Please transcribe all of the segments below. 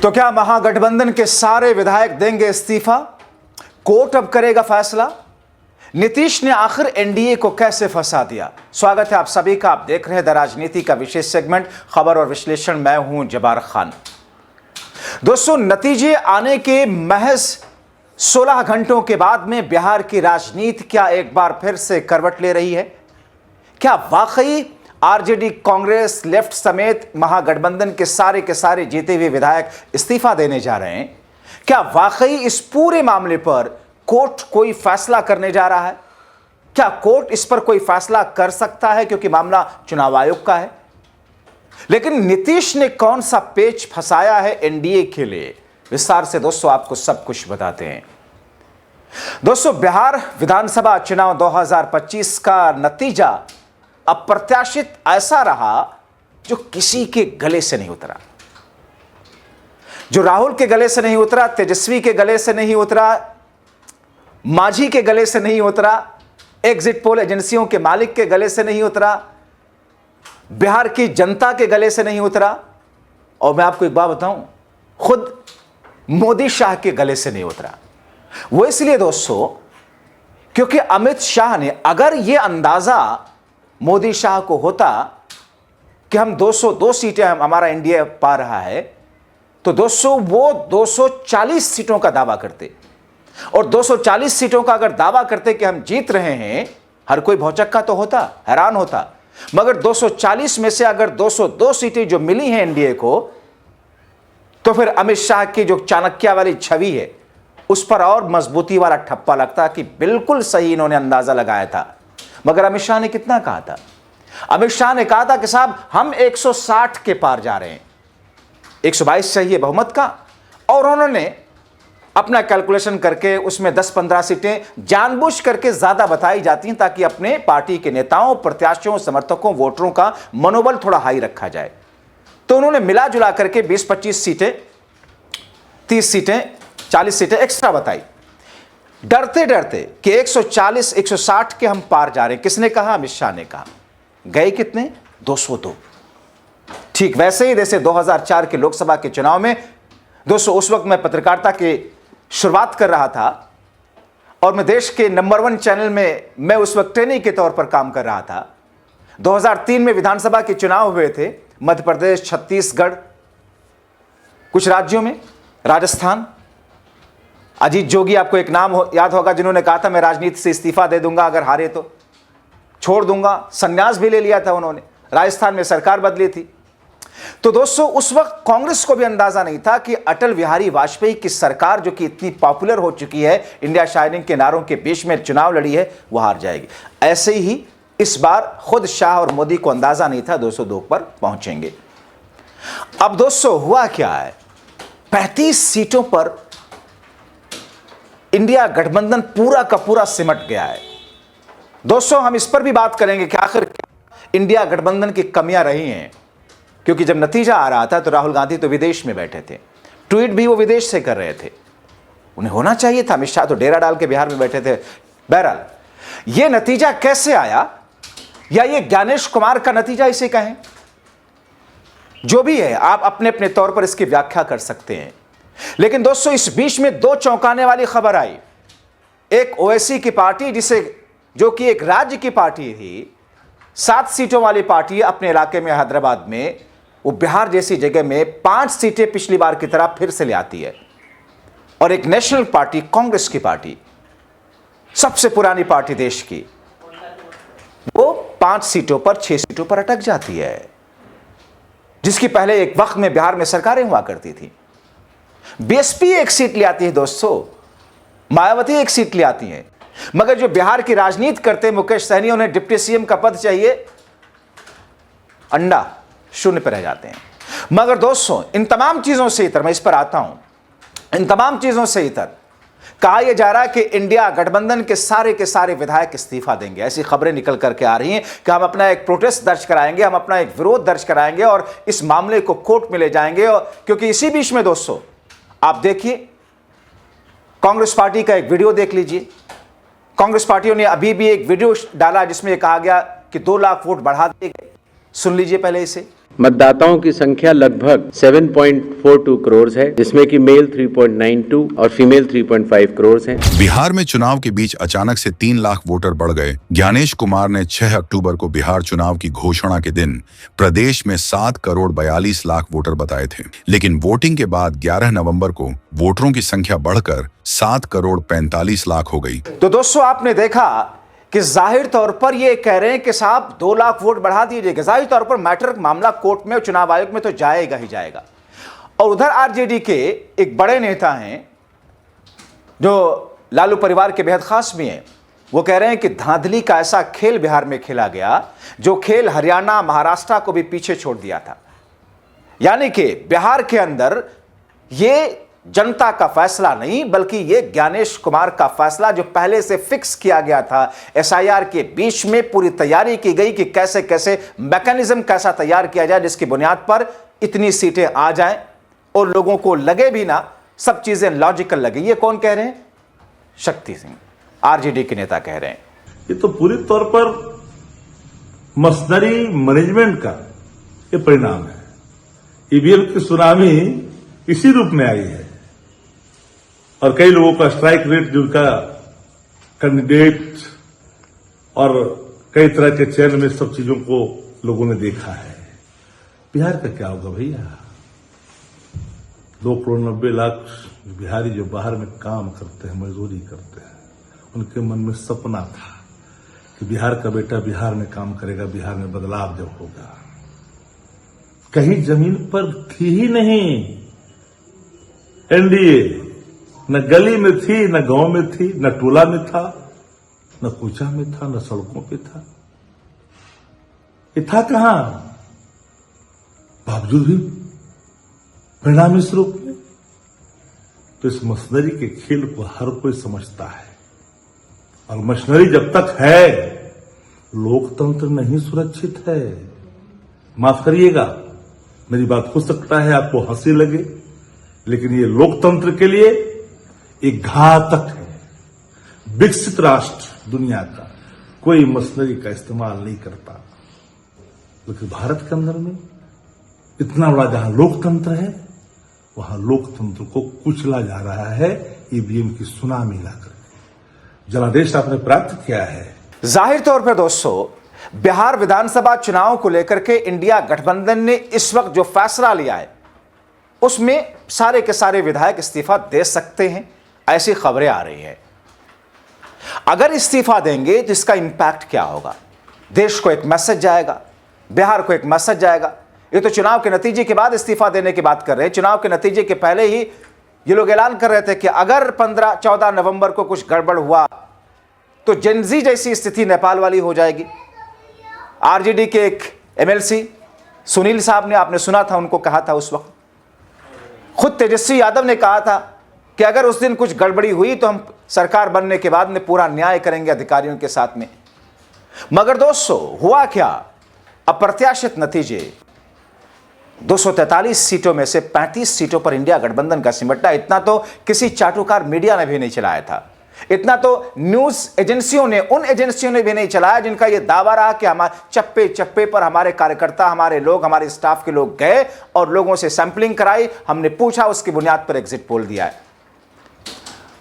तो क्या महागठबंधन के सारे विधायक देंगे इस्तीफा? कोर्ट अब करेगा फैसला। नीतीश ने आखिर एनडीए को कैसे फंसा दिया? स्वागत है आप सभी का। आप देख रहे हैं द राजनीति का विशेष सेगमेंट खबर और विश्लेषण। मैं हूं जबार खान। दोस्तों, नतीजे आने के महज 16 घंटों के बाद में बिहार की राजनीति क्या एक बार फिर से करवट ले रही है? क्या वाकई आरजेडी, कांग्रेस, लेफ्ट समेत महागठबंधन के सारे जीते हुए विधायक इस्तीफा देने जा रहे हैं? क्या वाकई इस पूरे मामले पर कोर्ट कोई फैसला करने जा रहा है? क्या कोर्ट इस पर कोई फैसला कर सकता है, क्योंकि मामला चुनाव आयोग का है? लेकिन नीतीश ने कौन सा पेच फंसाया है एनडीए के लिए? विस्तार से दोस्तों आपको सब कुछ बताते हैं। दोस्तों, बिहार विधानसभा चुनाव 2025 का नतीजा अप्रत्याशित ऐसा रहा जो किसी के गले से नहीं उतरा। जो राहुल के गले से नहीं उतरा, तेजस्वी के गले से नहीं उतरा, मांझी के गले से नहीं उतरा, एग्जिट पोल एजेंसियों के मालिक के गले से नहीं उतरा, बिहार की जनता के गले से नहीं उतरा, और मैं आपको एक बात बताऊं, खुद मोदी शाह के गले से नहीं उतरा। वो इसलिए दोस्तों क्योंकि अमित शाह ने, अगर यह अंदाजा मोदी शाह को होता कि हम 202 सीटें हमारा एनडीए पा रहा है, तो दोस्तों वो 240 सीटों का दावा करते। और 240 सीटों का अगर दावा करते कि हम जीत रहे हैं, हर कोई भौचक्का तो होता, हैरान होता। मगर 240 में से अगर 202 सीटें जो मिली हैं एनडीए को, तो फिर अमित शाह की जो चाणक्य वाली छवि है उस पर और मजबूती वाला ठप्पा लगता कि बिल्कुल सही इन्होंने अंदाजा लगाया था। मगर अमित शाह ने कितना कहा था? अमित शाह ने कहा था कि साहब हम 160 के पार जा रहे हैं, 122 चाहिए बहुमत का। और उन्होंने अपना कैलकुलेशन करके उसमें 10-15 सीटें जानबूझ करके ज्यादा बताई जाती हैं ताकि अपने पार्टी के नेताओं, प्रत्याशियों, समर्थकों, वोटरों का मनोबल थोड़ा हाई रखा जाए। तो उन्होंने मिला जुला करके 20-25 सीटें, 30 सीटें, 40 सीटें एक्स्ट्रा बताई, डरते डरते कि 140, 160 के हम पार जा रहे हैं। किसने कहा? अमित शाह ने कहा। गए कितने? 202। ठीक वैसे ही जैसे 2004 के लोकसभा के चुनाव में दोस्तों, उस वक्त मैं पत्रकारिता की शुरुआत कर रहा था और मैं देश के नंबर 1 चैनल में मैं उस वक्त ट्रेनी के तौर पर काम कर रहा था। 2003 में विधानसभा के चुनाव हुए थे मध्य प्रदेश, छत्तीसगढ़, कुछ राज्यों में, राजस्थान। अजीत जोगी आपको एक नाम याद होगा, जिन्होंने कहा था मैं राजनीति से इस्तीफा दे दूंगा, अगर हारे तो छोड़ दूंगा। संन्यास भी ले लिया था उन्होंने। राजस्थान में सरकार बदली थी। तो दोस्तों, उस वक्त कांग्रेस को भी अंदाजा नहीं था कि अटल बिहारी वाजपेयी की सरकार, जो कि इतनी पॉपुलर हो चुकी है, इंडिया शाइनिंग के नारों के बीच में चुनाव लड़ी है, वह हार जाएगी। ऐसे ही इस बार खुद शाह और मोदी को अंदाजा नहीं था 202 पर पहुंचेंगे। अब दोस्तों हुआ क्या है? 35 सीटों पर इंडिया गठबंधन पूरा का पूरा सिमट गया है। दोस्तों, हम इस पर भी बात करेंगे कि आखिर इंडिया गठबंधन की कमियां रही हैं, क्योंकि जब नतीजा आ रहा था तो राहुल गांधी तो विदेश में बैठे थे, ट्वीट भी वो विदेश से कर रहे थे। उन्हें होना चाहिए था, अमित शाह तो डेरा डाल के बिहार में बैठे थे। बहरहाल, ये नतीजा कैसे आया, या ये ज्ञानेश कुमार का नतीजा इसे कहें, जो भी है आप अपने अपने तौर पर इसकी व्याख्या कर सकते हैं। लेकिन दोस्तों, इस बीच में 2 चौंकाने वाली खबर आई। एक ओवैसी की पार्टी, जो कि एक राज्य की पार्टी थी, 7 सीटों वाली पार्टी अपने इलाके में, हैदराबाद में, वो बिहार जैसी जगह में 5 सीटें पिछली बार की तरह फिर से ले आती है। और एक नेशनल पार्टी, कांग्रेस की पार्टी, सबसे पुरानी पार्टी देश की, वो 5 सीटों पर, 6 सीटों पर अटक जाती है, जिसकी पहले एक वक्त में बिहार में सरकारें हुआ करती थी। बीएसपी 1 सीट ले आती है दोस्तों, मायावती 1 सीट ले आती है। मगर जो बिहार की राजनीति करते मुकेश सहनी, उन्हें डिप्टी सीएम का पद चाहिए, अंडा शून्य पर रह जाते हैं। मगर दोस्तों, इन तमाम चीजों से इतर, मैं इस पर आता हूं, इन तमाम चीजों से इतर कहा यह जा रहा है कि इंडिया गठबंधन के सारे विधायक इस्तीफा देंगे। ऐसी खबरें निकल करके आ रही हैं कि हम अपना एक प्रोटेस्ट दर्ज कराएंगे, हम अपना एक विरोध दर्ज कराएंगे और इस मामले को कोर्ट में ले जाएंगे। और क्योंकि इसी बीच में दोस्तों आप देखिए, कांग्रेस पार्टी का एक वीडियो देख लीजिए। कांग्रेस पार्टियों ने अभी भी एक वीडियो डाला जिसमें कहा गया कि 2 लाख वोट बढ़ा दिए गए। सुन लीजिए पहले इसे। मतदाताओं की संख्या लगभग 7.42 करोड़ है, जिसमें कि मेल 3.92 और फीमेल 3.5 करोड़ हैं। बिहार में चुनाव के बीच अचानक से 3 लाख वोटर बढ़ गए। ज्ञानेश कुमार ने 6 अक्टूबर को बिहार चुनाव की घोषणा के दिन प्रदेश में 7 करोड़ 42 लाख वोटर बताए थे, लेकिन वोटिंग के बाद 11 नवंबर को वोटरों की संख्या बढ़कर 7 करोड़ 45 लाख हो गई। तो दोस्तों, आपने देखा कि जाहिर तौर पर ये कह रहे हैं कि साहब 2 लाख वोट बढ़ा दीजिएगा। जाहिर तौर पर मैटर मामला कोर्ट में और चुनाव आयोग में तो जाएगा ही जाएगा। और उधर आरजेडी के एक बड़े नेता हैं जो लालू परिवार के बेहद खास भी हैं, वो कह रहे हैं कि धांधली का ऐसा खेल बिहार में खेला गया जो खेल हरियाणा महाराष्ट्र को भी पीछे छोड़ दिया था। यानी कि बिहार के अंदर ये जनता का फैसला नहीं, बल्कि ये ज्ञानेश कुमार का फैसला जो पहले से फिक्स किया गया था। एसआईआर के बीच में पूरी तैयारी की गई कि कैसे कैसे मैकेनिज्म कैसा तैयार किया जाए जिसकी बुनियाद पर इतनी सीटें आ जाएं और लोगों को लगे भी ना, सब चीजें लॉजिकल लगे। ये कौन कह रहे हैं? शक्ति सिंह, आरजेडी के नेता कह रहे हैं। ये तो पूरी तौर पर मशीनरी मैनेजमेंट का ये परिणाम है। ईवीएम की सुनामी इसी रूप में आई है और कई लोगों का स्ट्राइक रेट, जिनका कैंडिडेट और कई तरह के चयन में सब चीजों को लोगों ने देखा है। बिहार का क्या होगा भैया? 2 करोड़ 90 लाख बिहारी जो बाहर में काम करते हैं, मजदूरी करते हैं, उनके मन में सपना था कि बिहार का बेटा बिहार में काम करेगा, बिहार में बदलाव जब होगा। कहीं जमीन पर थी ही नहीं एनडीए, न गली में थी, न गांव में थी, न टोला में था, न कूचा में था, न सड़कों पे था। ये था कहां? बावजूद भी परिणाम इस रूप में। तो इस मशीनरी के खेल को हर कोई समझता है और मशीनरी जब तक है, लोकतंत्र नहीं सुरक्षित है। माफ करिएगा, मेरी बात हो सकता है आपको हंसी लगे, लेकिन ये लोकतंत्र के लिए एक घातक है। विकसित राष्ट्र दुनिया का कोई मशीनरी का इस्तेमाल नहीं करता, लेकिन भारत के अंदर में इतना बड़ा जहां लोकतंत्र है, वहां लोकतंत्र को कुचला जा रहा है ईवीएम की सुनामी लाकर। जनादेश आपने प्राप्त किया है। जाहिर तौर पर दोस्तों, बिहार विधानसभा चुनाव को लेकर के इंडिया गठबंधन ने इस वक्त जो फैसला लिया है, उसमें सारे के सारे विधायक इस्तीफा दे सकते हैं, ऐसी खबरें आ रही हैं। अगर इस्तीफा देंगे तो इसका इंपैक्ट क्या होगा? देश को एक मैसेज जाएगा, बिहार को एक मैसेज जाएगा। ये तो चुनाव के नतीजे के बाद इस्तीफा देने की बात कर रहे हैं। चुनाव के नतीजे के पहले ही ये लोग ऐलान कर रहे थे कि अगर 15-14 नवंबर को कुछ गड़बड़ हुआ तो जेनजी जैसी स्थिति नेपाल वाली हो जाएगी। आरजेडी के एक एमएलसी सुनील साहब ने, आपने सुना था, उनको कहा था उस वक्त, खुद तेजस्वी यादव ने कहा था कि अगर उस दिन कुछ गड़बड़ी हुई तो हम सरकार बनने के बाद में पूरा न्याय करेंगे अधिकारियों के साथ में। मगर दोस्तों, हुआ क्या? अप्रत्याशित नतीजे। 243 सीटों में से 35 सीटों पर इंडिया गठबंधन का सिमटना, इतना तो किसी चाटुकार मीडिया ने भी नहीं चलाया था। इतना तो न्यूज एजेंसियों ने, उन एजेंसियों ने भी नहीं चलाया जिनका यह दावा रहा कि हमारे चप्पे चप्पे पर हमारे कार्यकर्ता, हमारे लोग, हमारे स्टाफ के लोग गए और लोगों से सैंपलिंग कराई, हमने पूछा, उसकी बुनियाद पर एग्जिट पोल दिया है।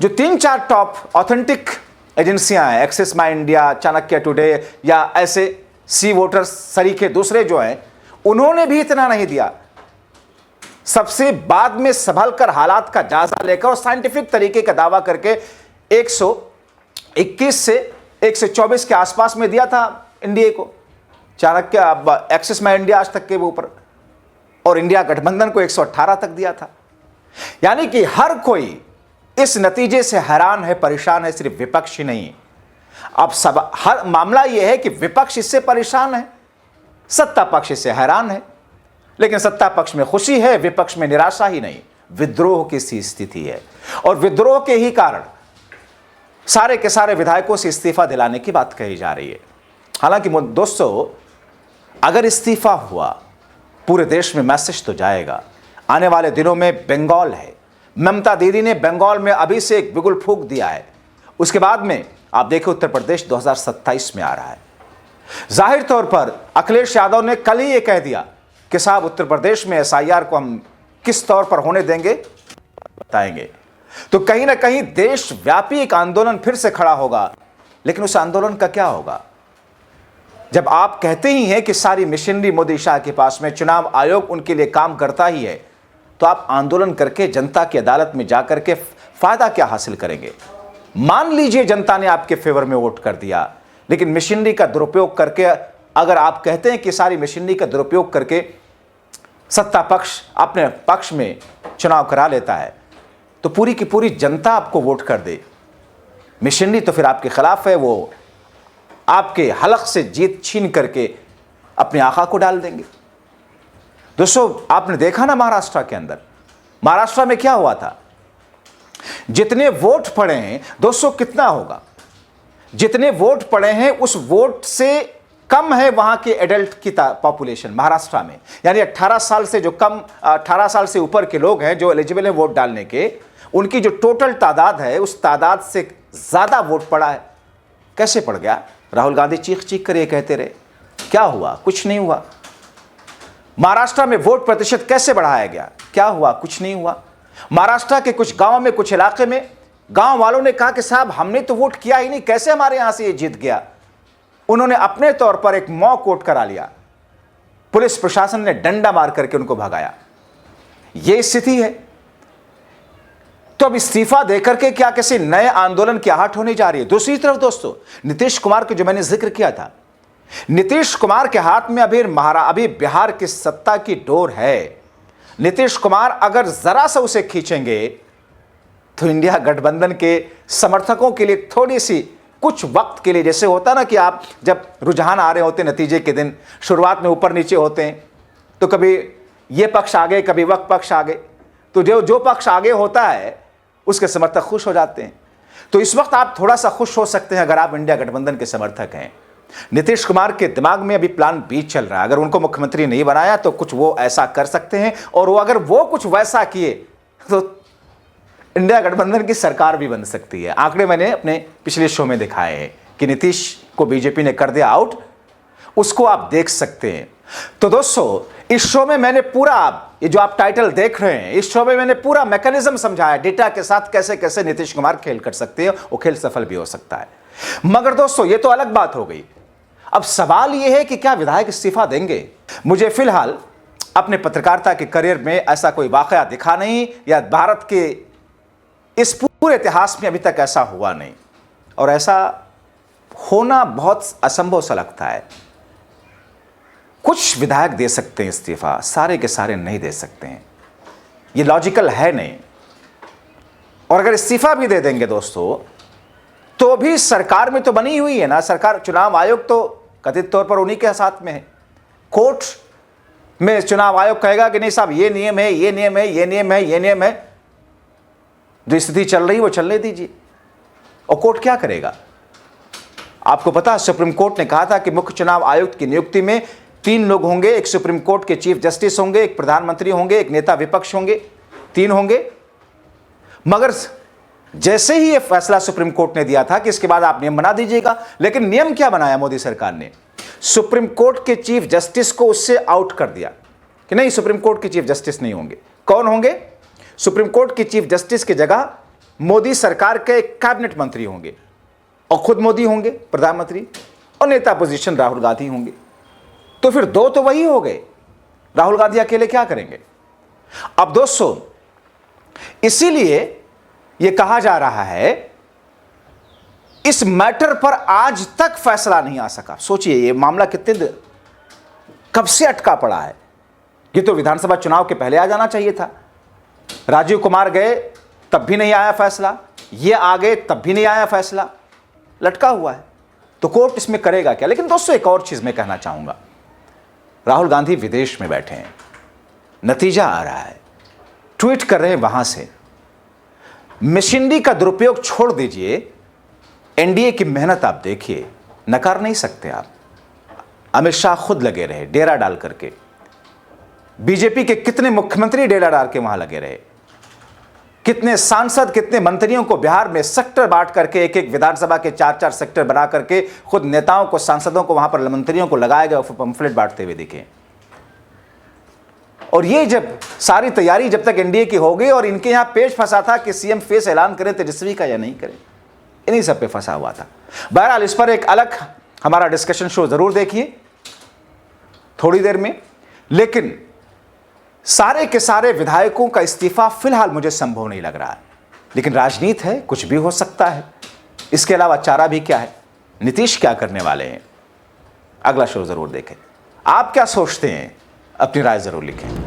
जो 3-4 टॉप ऑथेंटिक एजेंसियां हैं, एक्सिस माई इंडिया, चाणक्य टुडे या ऐसे सी वोटर्स सरीखे दूसरे जो हैं, उन्होंने भी इतना नहीं दिया। सबसे बाद में संभल कर हालात का जायजा लेकर और साइंटिफिक तरीके का दावा करके 121 से 124 के आसपास में दिया था एनडीए को, चाणक्य, अब एक्सिस माई इंडिया आज तक के ऊपर, और इंडिया गठबंधन को 118 तक दिया था। यानी कि हर कोई इस नतीजे से हैरान है, परेशान है, सिर्फ विपक्ष ही नहीं। अब सब हर मामला यह है कि विपक्ष इससे परेशान है, सत्ता पक्ष इससे हैरान है। लेकिन सत्ता पक्ष में खुशी है, विपक्ष में निराशा ही नहीं, विद्रोह की सी स्थिति है। और विद्रोह के ही कारण सारे के सारे विधायकों से इस्तीफा दिलाने की बात कही जा रही है। हालांकि दोस्तों, अगर इस्तीफा हुआ, पूरे देश में मैसेज तो जाएगा। आने वाले दिनों में बंगाल है, ममता दीदी ने बंगाल में अभी से एक बिगुल फूंक दिया है। उसके बाद में आप देखिए उत्तर प्रदेश 2027 में आ रहा है। जाहिर तौर पर अखिलेश यादव ने कल ही ये कह दिया कि साहब उत्तर प्रदेश में एसआईआर को हम किस तौर पर होने देंगे, बताएंगे। तो कहीं ना कहीं देशव्यापी एक आंदोलन फिर से खड़ा होगा। लेकिन उस आंदोलन का क्या होगा? जब आप कहते ही हैं कि सारी मशीनरी मोदी शाह के पास में, चुनाव आयोग उनके लिए काम करता ही है, तो आप आंदोलन करके जनता की अदालत में जाकर के फायदा क्या हासिल करेंगे? मान लीजिए जनता ने आपके फेवर में वोट कर दिया, लेकिन मशीनरी का दुरुपयोग करके, अगर आप कहते हैं कि सारी मशीनरी का दुरुपयोग करके सत्ता पक्ष अपने पक्ष में चुनाव करा लेता है, तो पूरी की पूरी जनता आपको वोट कर दे, मशीनरी तो फिर आपके खिलाफ है, वो आपके हलक से जीत छीन करके अपने आका को डाल देंगे। दोस्तों, आपने देखा ना महाराष्ट्र के अंदर, महाराष्ट्र में क्या हुआ था? जितने वोट पड़े हैं दोस्तों, कितना होगा? जितने वोट पड़े हैं उस वोट से कम है वहां के एडल्ट की पॉपुलेशन महाराष्ट्र में। यानी 18 साल से जो कम, 18 साल से ऊपर के लोग हैं जो एलिजिबल है वोट डालने के, उनकी जो टोटल तादाद है उस तादाद से ज्यादा वोट पड़ा है। कैसे पड़ गया? राहुल गांधी चीख चीख कर ये कहते रहे, क्या हुआ? कुछ नहीं हुआ। महाराष्ट्र में वोट प्रतिशत कैसे बढ़ाया गया? क्या हुआ? कुछ नहीं हुआ। महाराष्ट्र के कुछ गांवों में, कुछ इलाके में गांव वालों ने कहा कि साहब हमने तो वोट किया ही नहीं, कैसे हमारे यहां से ये जीत गया? उन्होंने अपने तौर पर एक मॉक वोट करा लिया, पुलिस प्रशासन ने डंडा मार करके उनको भगाया। यह स्थिति है। तो अब इस्तीफा देकर के क्या किसी नए आंदोलन की आहट होने जा रही है? दूसरी तरफ दोस्तों, नीतीश कुमार के जो मैंने जिक्र किया था, नीतीश कुमार के हाथ में अभी बिहार की सत्ता की डोर है। नीतीश कुमार अगर जरा सा उसे खींचेंगे तो इंडिया गठबंधन के समर्थकों के लिए थोड़ी सी, कुछ वक्त के लिए, जैसे होता ना कि आप जब रुझान आ रहे होते नतीजे के दिन, शुरुआत में ऊपर नीचे होते हैं, तो कभी ये पक्ष आगे, कभी वह पक्ष आगे, तो जो पक्ष आगे होता है उसके समर्थक खुश हो जाते हैं। तो इस वक्त आप थोड़ा सा खुश हो सकते हैं अगर आप इंडिया गठबंधन के समर्थक हैं। नीतीश कुमार के दिमाग में अभी प्लान बी चल रहा है। अगर उनको मुख्यमंत्री नहीं बनाया तो कुछ वो ऐसा कर सकते हैं, और वो अगर वो कुछ वैसा किए तो इंडिया गठबंधन की सरकार भी बन सकती है। आंकड़े मैंने अपने पिछले शो में दिखाए हैं कि नीतीश को बीजेपी ने कर दिया आउट, उसको आप देख सकते हैं। तो दोस्तों, इस शो में मैंने पूरा, ये जो आप टाइटल देख रहे हैं, इस शो में मैंने पूरा मैकेनिज्म समझाया, डेटा के साथ कैसे कैसे नीतीश कुमार खेल कर सकते हैं, वो खेल सफल भी हो सकता है। मगर दोस्तों, ये तो अलग बात हो गई। अब सवाल यह है कि क्या विधायक इस्तीफा देंगे? मुझे फिलहाल अपने पत्रकारिता के करियर में ऐसा कोई वाकया दिखा नहीं, या भारत के इस पूरे इतिहास में अभी तक ऐसा हुआ नहीं, और ऐसा होना बहुत असंभव सा लगता है। कुछ विधायक दे सकते हैं इस्तीफा, सारे के सारे नहीं दे सकते हैं, ये लॉजिकल है नहीं। और अगर इस्तीफा भी दे देंगे दोस्तों, तो भी सरकार में तो बनी हुई है ना सरकार। चुनाव आयोग तो कथित तौर पर उन्हीं के साथ में है। कोर्ट में चुनाव आयोग कहेगा कि नहीं साहब ये नियम है, ये नियम है, ये नियम है, ये नियम है, जो स्थिति चल रही है वो चलने दीजिए। और कोर्ट क्या करेगा? आपको पता है, सुप्रीम कोर्ट ने कहा था कि मुख्य चुनाव आयुक्त की नियुक्ति में 3 लोग होंगे, एक सुप्रीम कोर्ट के चीफ जस्टिस होंगे, एक प्रधानमंत्री होंगे, एक नेता विपक्ष होंगे, 3 होंगे। मगर जैसे ही यह फैसला सुप्रीम कोर्ट ने दिया था कि इसके बाद आप नियम बना दीजिएगा, लेकिन नियम क्या बनाया मोदी सरकार ने? सुप्रीम कोर्ट के चीफ जस्टिस को उससे आउट कर दिया कि नहीं, सुप्रीम कोर्ट के चीफ जस्टिस नहीं होंगे। कौन होंगे? सुप्रीम कोर्ट के चीफ जस्टिस की जगह मोदी सरकार के कैबिनेट मंत्री होंगे, और खुद मोदी होंगे प्रधानमंत्री, और नेता पोजीशन राहुल गांधी होंगे। तो फिर 2 तो वही हो गए, राहुल गांधी अकेले क्या करेंगे? अब दोस्तों, इसीलिए यह कहा जा रहा है, इस मैटर पर आज तक फैसला नहीं आ सका। सोचिए, यह मामला कितने कब से अटका पड़ा है। ये तो विधानसभा चुनाव के पहले आ जाना चाहिए था। राजीव कुमार गए तब भी नहीं आया फैसला, ये आ गए तब भी नहीं आया फैसला, लटका हुआ है। तो कोर्ट इसमें करेगा क्या? लेकिन दोस्तों, एक और चीज मैं कहना चाहूंगा, राहुल गांधी विदेश में बैठे हैं, नतीजा आ रहा है, ट्वीट कर रहे हैं वहां से। मशीनरी का दुरुपयोग छोड़ दीजिए, एनडीए की मेहनत आप देखिए, नकार नहीं सकते आप। अमित शाह खुद लगे रहे डेरा डाल करके, बीजेपी के कितने मुख्यमंत्री डेरा डाल के वहां लगे रहे, कितने सांसद, कितने मंत्रियों को बिहार में सेक्टर बांट करके, एक एक विधानसभा के 4-4 सेक्टर बना करके खुद नेताओं को, सांसदों को, वहां पर मंत्रियों को लगाए गए पंफलेट बांटते हुए दिखे। और ये जब सारी तैयारी जब तक एनडीए की हो गई और इनके यहां पेच फंसा था कि सीएम फेस ऐलान करें तेजस्वी का या नहीं करें, इन्हीं सब पे फंसा हुआ था। बहरहाल इस पर एक अलग हमारा डिस्कशन शो जरूर देखिए थोड़ी देर में। लेकिन सारे के सारे विधायकों का इस्तीफा फिलहाल मुझे संभव नहीं लग रहा है, लेकिन राजनीति है, कुछ भी हो सकता है। इसके अलावा चारा भी क्या है, नीतीश क्या करने वाले हैं, अगला शो जरूर देखें। आप क्या सोचते हैं, अपनी राय जरूर लिखें।